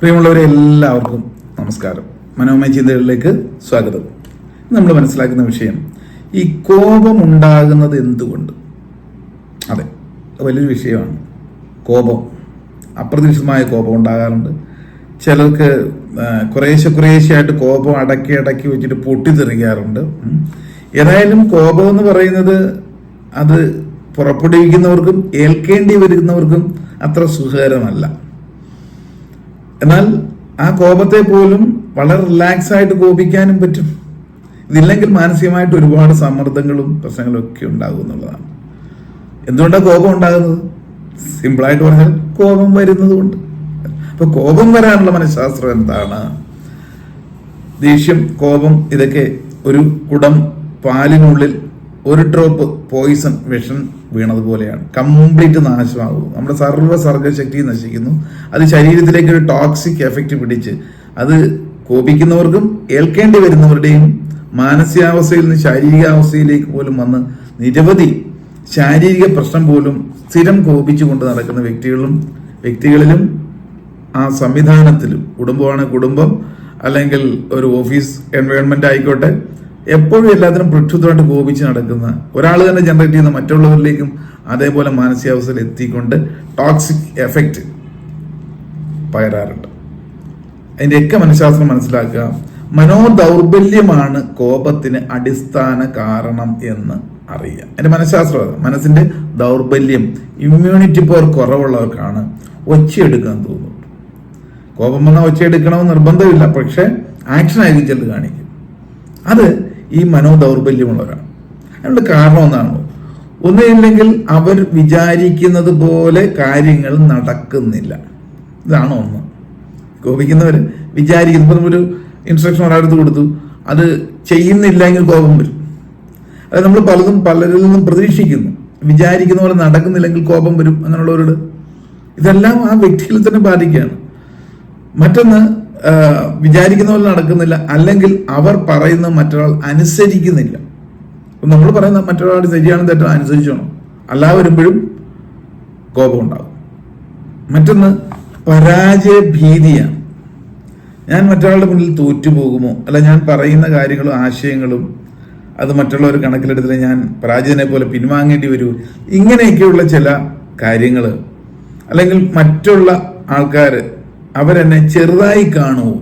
പ്രിയമുള്ളവരെ എല്ലാവർക്കും നമസ്കാരം. മനോമയ ചിന്തകളിലേക്ക് സ്വാഗതം. നമ്മൾ മനസ്സിലാക്കുന്ന വിഷയം ഈ കോപം ഉണ്ടാകുന്നത് എന്തുകൊണ്ട്. അതെ, വലിയൊരു വിഷയമാണ് കോപം. അപ്രതീക്ഷിതമായ കോപം ഉണ്ടാകാറുണ്ട്. ചിലർക്ക് കുറേശ്ശെയായിട്ട് കോപം അടക്കി വെച്ചിട്ട് പൊട്ടിത്തെറിക്കാറുണ്ട്. ഏതായാലും കോപം എന്ന് പറയുന്നത് അത് പുറപ്പെടുവിക്കുന്നവർക്കും ഏൽക്കേണ്ടി വരുന്നവർക്കും അത്ര സുഖകരമല്ല. എന്നാൽ ആ കോപത്തെ പോലും വളരെ റിലാക്സ് ആയിട്ട് കോപിക്കാനും പറ്റും. ഇതില്ലെങ്കിൽ മാനസികമായിട്ട് ഒരുപാട് സമ്മർദ്ദങ്ങളും പ്രശ്നങ്ങളും ഒക്കെ ഉണ്ടാകും എന്നുള്ളതാണ്. എന്തുകൊണ്ടാണ് കോപം ഉണ്ടാകുന്നത്? സിമ്പിളായിട്ട് പറഞ്ഞാൽ കോപം വരുന്നത് കൊണ്ട്. അപ്പൊ കോപം വരാനുള്ള മനഃശാസ്ത്രം എന്താണ്? ദേഷ്യം, കോപം, ഇതൊക്കെ ഒരു കുടം പാലിനുള്ളിൽ ഒരു ഡ്രോപ്പ് പോയിസൺ വിഷം വീണതുപോലെയാണ്. കംപ്ലീറ്റ് നാശമാകും. നമ്മുടെ സർവ്വസർഗശക്തി നശിക്കുന്നു. അത് ശരീരത്തിലേക്ക് ഒരു ടോക്സിക് എഫക്റ്റ് പിടിച്ച് അത് കോപിക്കുന്നവർക്കും ഏൽക്കേണ്ടി വരുന്നവരുടെയും മാനസികാവസ്ഥയിൽ നിന്ന് ശാരീരികാവസ്ഥയിലേക്ക് പോലും വന്ന് നിരവധി ശാരീരിക പ്രശ്നം പോലും സ്ഥിരം കോപിച്ചുകൊണ്ട് നടക്കുന്ന വ്യക്തികളിലും ആ സംവിധാനത്തിലും, കുടുംബമാണ് കുടുംബം, അല്ലെങ്കിൽ ഒരു ഓഫീസ് എൻവയോൺമെന്റ് ആയിക്കോട്ടെ, എപ്പോഴും എല്ലാത്തിനും പ്രക്ഷുബ്ധമായിട്ട് കോപിച്ച് നടക്കുന്ന ഒരാൾ തന്നെ ജനറേറ്റ് ചെയ്യുന്ന മറ്റുള്ളവരിലേക്കും അതേപോലെ മാനസികാവസ്ഥയിൽ എത്തിക്കൊണ്ട് ടോക്സിക് എഫക്റ്റ് പകരാറുണ്ട്. അതിൻ്റെയൊക്കെ മനഃശാസ്ത്രം മനസ്സിലാക്കുക. മനോദൗർബല്യമാണ് കോപത്തിന് അടിസ്ഥാന കാരണം എന്ന് അറിയുക. അതിന്റെ മനഃശാസ്ത്രം മനസ്സിന്റെ ദൗർബല്യം, ഇമ്മ്യൂണിറ്റി പവർ കുറവുള്ളവർക്കാണ് ഒച്ചയെടുക്കാൻ തോന്നുന്നത്. കോപം വന്നാൽ ഒച്ചയെടുക്കണമെന്ന് നിർബന്ധമില്ല, പക്ഷെ ആക്ഷൻ ആയിരിക്കും ചിലത് കാണിക്കും. അത് ഈ മനോദൗർബല്യമുള്ളവരാണ്. അതിനുള്ള കാരണം ഒന്നാണ്, ഒന്നുമില്ലെങ്കിൽ അവർ വിചാരിക്കുന്നത് പോലെ കാര്യങ്ങൾ നടക്കുന്നില്ല. ഇതാണ് ഒന്ന്. കോപിക്കുന്നവര് വിചാരിക്കുന്ന ഒരു ഇൻസ്ട്രക്ഷൻ ഒരാളെടുത്ത് കൊടുത്തു, അത് ചെയ്യുന്നില്ലെങ്കിൽ കോപം വരും. അതായത് നമ്മൾ പലരിൽ നിന്നും പ്രതീക്ഷിക്കുന്നു, വിചാരിക്കുന്ന പോലെ നടക്കുന്നില്ലെങ്കിൽ കോപം വരും. അങ്ങനെയുള്ളവരോട് ഇതെല്ലാം ആ വ്യക്തികളെ തന്നെ ബാധിക്കുകയാണ്. മറ്റൊന്ന്, വിചാരിക്കുന്ന പോലെ നടക്കുന്നില്ല, അല്ലെങ്കിൽ അവർ പറയുന്ന മറ്റൊരാൾ അനുസരിക്കുന്നില്ല. നമ്മൾ പറയുന്ന മറ്റൊരാൾ ശരിയാണ് തെറ്റാണ് അനുസരിച്ചോണം, അല്ലാതെ വരുമ്പോഴും കോപം ഉണ്ടാകും. മറ്റൊന്ന്, പരാജയ ഭീതിയാണ്. ഞാൻ മറ്റൊരാളുടെ മുന്നിൽ തോറ്റുപോകുമോ, അല്ല ഞാൻ പറയുന്ന കാര്യങ്ങളും ആശയങ്ങളും അത് മറ്റുള്ളവർ കണക്കിലെടുത്തില്ല, ഞാൻ പരാജയനെ പോലെ പിൻവാങ്ങേണ്ടി വരുമോ, ഇങ്ങനെയൊക്കെയുള്ള ചില കാര്യങ്ങൾ, അല്ലെങ്കിൽ മറ്റുള്ള ആൾക്കാർ അവരെന്നെ ചെറുതായി കാണുമോ,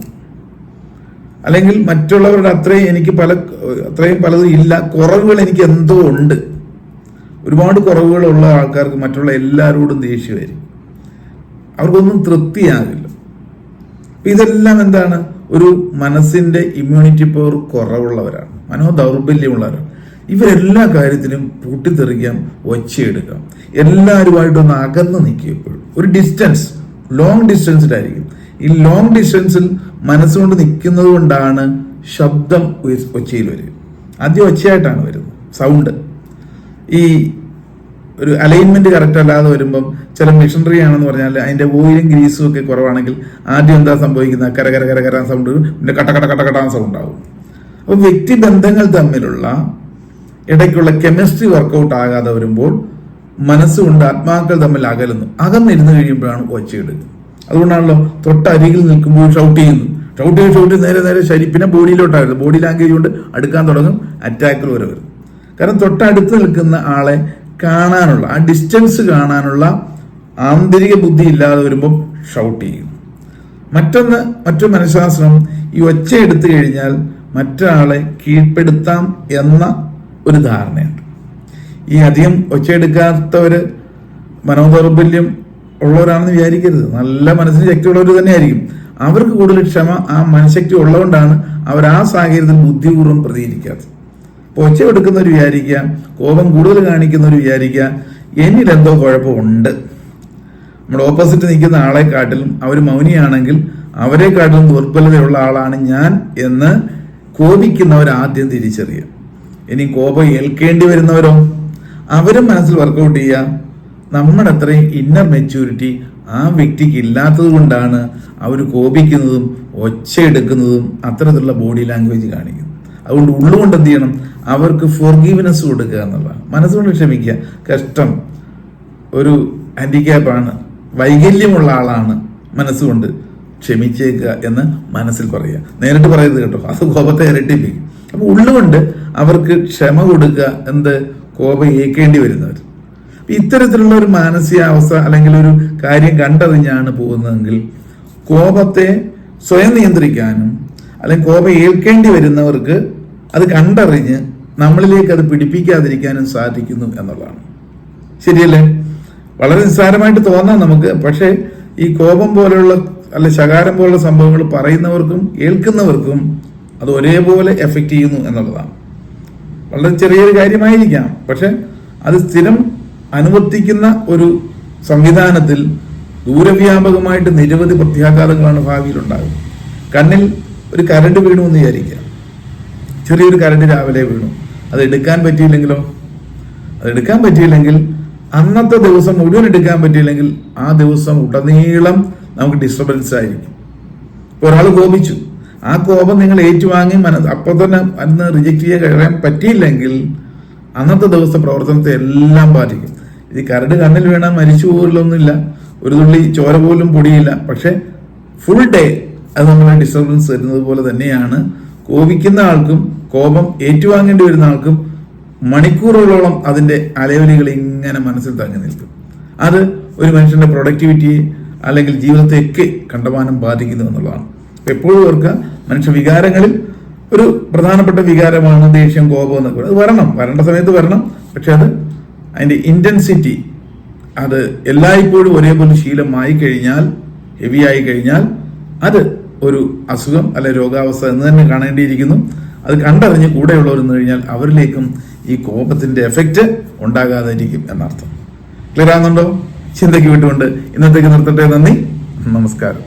അല്ലെങ്കിൽ മറ്റുള്ളവരുടെ അത്രയും പലതും ഇല്ല, കുറവുകൾ എനിക്ക് എന്തോ ഉണ്ട്. ഒരുപാട് കുറവുകളുള്ള ആൾക്കാർക്ക് മറ്റുള്ള എല്ലാവരോടും ദേഷ്യമായിരിക്കും, അവർക്കൊന്നും തൃപ്തിയാകില്ല. ഇതെല്ലാം എന്താണ്? ഒരു മനസ്സിന്റെ ഇമ്മ്യൂണിറ്റി പവർ കുറവുള്ളവരാണ്, മനോദൗർബല്യമുള്ളവരാണ്. ഇവരെല്ലാ കാര്യത്തിലും പൊട്ടിത്തെറിക്കാം, ഒച്ചയെടുക്കാം, എല്ലാവരുമായിട്ടൊന്ന് അകന്ന് നിൽക്കും. എപ്പോഴും ഒരു ഡിസ്റ്റൻസ്, ലോങ് ഡിസ്റ്റൻസിലായിരിക്കും. ഈ ലോങ് ഡിസ്റ്റൻസിൽ മനസ്സുകൊണ്ട് നിൽക്കുന്നത് കൊണ്ടാണ് ശബ്ദം ഒച്ചയിൽ വരിക. ആദ്യം ഒച്ചയായിട്ടാണ് വരുന്നത് സൗണ്ട്. ഈ ഒരു അലൈൻമെന്റ് കറക്റ്റ് അല്ലാതെ വരുമ്പം, ചില മെഷീനറി ആണെന്ന് പറഞ്ഞാൽ അതിന്റെ ഓയിലും ഗ്രീസും ഒക്കെ കുറവാണെങ്കിൽ ആദ്യം എന്താ സംഭവിക്കുന്നത്? കര സൗണ്ട്, പിന്നെ കട്ട സൗണ്ട് ആവും. അപ്പൊ വ്യക്തിബന്ധങ്ങൾ തമ്മിലുള്ള ഇടയ്ക്കുള്ള കെമിസ്ട്രി വർക്കൗട്ട് ആകാതെ വരുമ്പോൾ മനസ്സുകൊണ്ട് ആത്മാക്കൾ തമ്മിൽ അകന്നിരുന്ന് കഴിയുമ്പോഴാണ് ഒച്ചയെടുക്കുക. അതുകൊണ്ടാണല്ലോ തൊട്ടരികിൽ നിൽക്കുമ്പോൾ ഷൗട്ട് നേരെ പിന്നെ ബോഡിയിലോട്ടായിരുന്നു. ബോഡി ലാംഗ്വേജ് കൊണ്ട് അടുക്കാൻ തുടങ്ങും, അറ്റാക്കിൽ വരെ വരും. കാരണം തൊട്ടടുത്ത് നിൽക്കുന്ന ആളെ കാണാനുള്ള, ആ ഡിസ്റ്റൻസ് കാണാനുള്ള ആന്തരിക ബുദ്ധി ഇല്ലാതെ വരുമ്പോൾ ഷൗട്ട് ചെയ്യും. മറ്റൊരു മനഃശാസ്ത്രം, ഈ ഒച്ച എടുത്തു കഴിഞ്ഞാൽ മറ്റൊരാളെ കീഴ്പ്പെടുത്താം എന്ന ഒരു ധാരണയുണ്ട്. ഈ അധികം ഒച്ചയെടുക്കാത്തവര് മനോദൗർബല്യം ഉള്ളവരാണെന്ന് വിചാരിക്കരുത്. നല്ല മനസ്സിന് ശക്തിയുള്ളവർ തന്നെയായിരിക്കും. അവർക്ക് കൂടുതൽ ക്ഷമ, ആ മനഃശക്തി ഉള്ളതുകൊണ്ടാണ് അവർ ആ സാഹചര്യത്തിൽ ബുദ്ധിപൂർവ്വം പ്രതികരിക്കാത്തത്. അപ്പോൾ ഒച്ചയെടുക്കുന്നവർ വിചാരിക്കുക, കോപം കൂടുതൽ കാണിക്കുന്നവർ വിചാരിക്കുക എന്നിലെന്തോ കുഴപ്പമുണ്ട്. നമ്മുടെ ഓപ്പോസിറ്റ് നിൽക്കുന്ന ആളെക്കാട്ടിലും അവർ മൗനിയാണെങ്കിൽ അവരെക്കാട്ടിലും ദുർബലതയുള്ള ആളാണ് ഞാൻ എന്ന് കോപിക്കുന്നവർ ആദ്യം തിരിച്ചറിയുക. ഇനി കോപം ഏൽക്കേണ്ടി വരുന്നവരോ, അവരും മനസ്സിൽ വർക്കൗട്ട് ചെയ്യുക, നമ്മുടെ അത്രയും ഇന്നർ മെച്യൂരിറ്റി ആ വ്യക്തിക്ക് ഇല്ലാത്തത് കൊണ്ടാണ് അവർ കോപിക്കുന്നതും ഒച്ചയെടുക്കുന്നതും അത്തരത്തിലുള്ള ബോഡി ലാംഗ്വേജ് കാണിക്കുന്നത്. അതുകൊണ്ട് ഉള്ളുകൊണ്ട് എന്ത് ചെയ്യണം? അവർക്ക് ഫോർഗീവ്നെസ് കൊടുക്കുക എന്നുള്ളതാണ്. മനസ്സുകൊണ്ട് ക്ഷമിക്കുക. കഷ്ടം, ഒരു ഹാൻഡിക്യാപ്പാണ്, വൈകല്യമുള്ള ആളാണ് മനസ്സുകൊണ്ട്, ക്ഷമിച്ചേക്കുക എന്ന് മനസ്സിൽ പറയുക. നേരിട്ട് പറയരുത് കേട്ടോ, അത് കോപത്തെ ഇരട്ടിപ്പിക്കും. അപ്പൊ ഉള്ളുകൊണ്ട് അവർക്ക് ക്ഷമ കൊടുക്കുക, എന്ത് കോപം ഏൽക്കേണ്ടി വരുന്നവർ. ഇത്തരത്തിലുള്ള ഒരു മാനസികാവസ്ഥ അല്ലെങ്കിൽ ഒരു കാര്യം കണ്ടറിഞ്ഞാണ് പോകുന്നതെങ്കിൽ കോപത്തെ സ്വയം നിയന്ത്രിക്കാനും അല്ലെങ്കിൽ കോപം ഏൽക്കേണ്ടി വരുന്നവർക്ക് അത് കണ്ടറിഞ്ഞ് നമ്മളിലേക്ക് അത് പിടിപ്പിക്കാതിരിക്കാനും സാധിക്കുന്നു എന്നുള്ളതാണ്. ശരിയല്ലേ? വളരെ നിസ്സാരമായിട്ട് തോന്നാം നമുക്ക്. പക്ഷേ ഈ കോപം പോലെയുള്ള അല്ലെ ശകാരം പോലുള്ള സംഭവങ്ങൾ പറയുന്നവർക്കും ഏൽക്കുന്നവർക്കും അത് ഒരേപോലെ എഫക്റ്റ് ചെയ്യുന്നു എന്നുള്ളതാണ്. വളരെ ചെറിയൊരു കാര്യമായിരിക്കാം, പക്ഷെ അത് സ്ഥിരം അനുവർത്തിക്കുന്ന ഒരു സംവിധാനത്തിൽ ദൂരവ്യാപകമായിട്ട് നിരവധി പ്രത്യാഘാതങ്ങളാണ് ഭാവിയിൽ ഉണ്ടാകുന്നത്. കണ്ണിൽ ഒരു കരണ്ട് വീണു എന്ന് വിചാരിക്കുക. ചെറിയൊരു കരണ്ട് രാവിലെ വീണു, അത് എടുക്കാൻ പറ്റിയില്ലെങ്കിലോ? അത് എടുക്കാൻ പറ്റിയില്ലെങ്കിൽ അന്നത്തെ ദിവസം മുഴുവൻ എടുക്കാൻ പറ്റിയില്ലെങ്കിൽ ആ ദിവസം ഉടനീളം നമുക്ക് ഡിസ്റ്റർബൻസ് ആയിരിക്കും. ഒരാൾ കോപിച്ചു, ആ കോപം നിങ്ങൾ ഏറ്റുവാങ്ങി അപ്പോൾ തന്നെ അന്ന് റിജക്ട് ചെയ്യാൻ കഴിയാൻ പറ്റിയില്ലെങ്കിൽ അന്നത്തെ ദിവസത്തെ പ്രവർത്തനത്തെ എല്ലാം ബാധിക്കും. ഈ കരട് കണ്ണിൽ വീണാൽ മരിച്ചു പോകില്ലൊന്നുമില്ല, ഒരു തുള്ളി ചോര പോലും പൊടിയില്ല. പക്ഷെ ഫുൾ ഡേ അത് നമ്മളെ ഡിസ്റ്റർബൻസ് തരുന്നത് പോലെ തന്നെയാണ് കോപിക്കുന്ന ആൾക്കും കോപം ഏറ്റുവാങ്ങേണ്ടി വരുന്ന ആൾക്കും മണിക്കൂറുകളോളം അതിന്റെ അലയൊലികൾ ഇങ്ങനെ മനസ്സിൽ തങ്ങി നിൽക്കും. അത് ഒരു മനുഷ്യന്റെ പ്രൊഡക്ടിവിറ്റിയെ അല്ലെങ്കിൽ ജീവിതത്തെയൊക്കെ കണ്ടമാനം ബാധിക്കുന്നു എന്നുള്ളതാണ്. എപ്പോഴും ഓർക്കുക, മനുഷ്യ വികാരങ്ങളിൽ ഒരു പ്രധാനപ്പെട്ട വികാരമാണ് ദേഷ്യം, കോപം എന്നൊക്കെ. അത് വരേണ്ട സമയത്ത് വരണം. പക്ഷെ അത് അതിന്റെ ഇന്റൻസിറ്റി അത് എല്ലായ്പ്പോഴും ഒരേപോലെ ശീലമായി കഴിഞ്ഞാൽ, ഹെവി ആയി കഴിഞ്ഞാൽ അത് ഒരു അസുഖം അല്ലെ രോഗാവസ്ഥ എന്ന് തന്നെ കാണേണ്ടിയിരിക്കുന്നു. അത് കണ്ടറിഞ്ഞ് കൂടെയുള്ളവർ എന്ന് കഴിഞ്ഞാൽ അവരിലേക്കും ഈ കോപത്തിന്റെ എഫക്റ്റ് ഉണ്ടാകാതിരിക്കും എന്നർത്ഥം. ക്ലിയർ ആകുന്നുണ്ടോ? ചിന്തയ്ക്ക് വിട്ടുകൊണ്ട് ഇന്നത്തേക്ക് നിർത്തട്ടെ. നന്ദി, നമസ്കാരം.